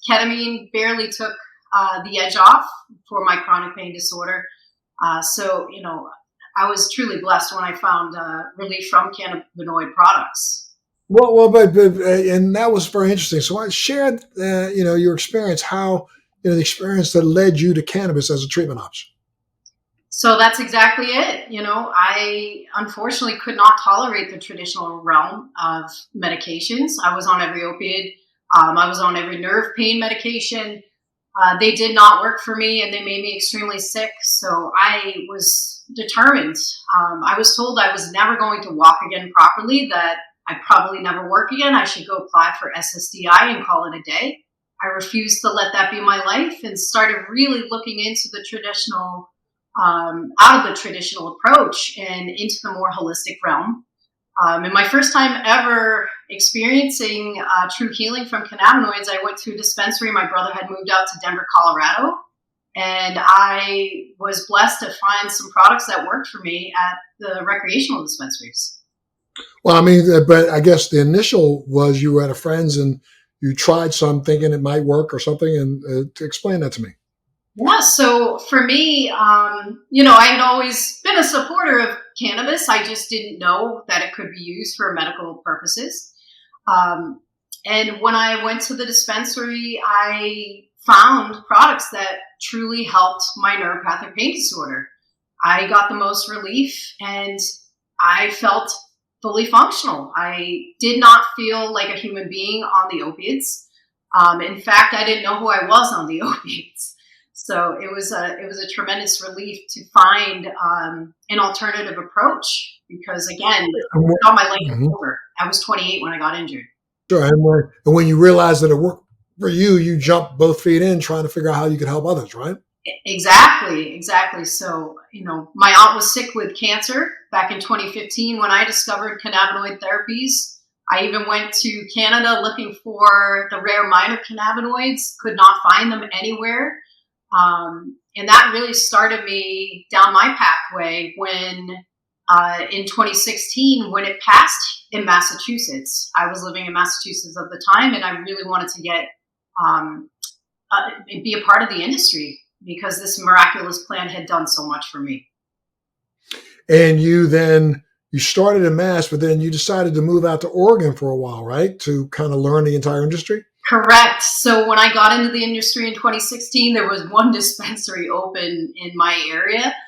ketamine barely took the edge off for my chronic pain disorder. So, I was truly blessed when I found relief from cannabinoid products. And that was very interesting. So I shared, your experience, how, the experience that led you to cannabis as a treatment option. So that's exactly it. I unfortunately could not tolerate the traditional realm of medications. I was on every opiate. I was on every nerve pain medication. They did not work for me, and they made me extremely sick. So I was determined. I was told I was never going to walk again properly, that I'd probably never work again. I should go apply for SSDI and call it a day. I refused to let that be my life and started really looking into the traditional, out of the traditional approach and into the more holistic realm. And my first time ever experiencing true healing from cannabinoids, I went to a dispensary. My brother had moved out to Denver, Colorado, and I was blessed to find some products that worked for me at the recreational dispensaries. Well, but I guess the initial was you were at a friend's and you tried some thinking it might work or something, and to explain that to me. Yeah, so for me, I had always been a supporter of cannabis. I just didn't know that it could be used for medical purposes. And when I went to the dispensary, I found products that truly helped my neuropathic pain disorder. I got the most relief and I felt fully functional. I did not feel like a human being on the opiates. In fact, I didn't know who I was on the opiates. So it was a tremendous relief to find an alternative approach because, again, I thought my life was over. I was 28 when I got injured. Sure. And when you realized that it worked for you, you jumped both feet in trying to figure out how you could help others, right? Exactly. So, my aunt was sick with cancer back in 2015 when I discovered cannabinoid therapies. I even went to Canada looking for the rare minor cannabinoids, could not find them anywhere. And that really started me down my pathway when, in 2016, when it passed in Massachusetts. I was living in Massachusetts at the time, and I really wanted to be a part of the industry because this miraculous plant had done so much for me. And you started in Mass, but then you decided to move out to Oregon for a while, right? To kind of learn the entire industry? Correct. So when I got into the industry in 2016, there was one dispensary open in my area.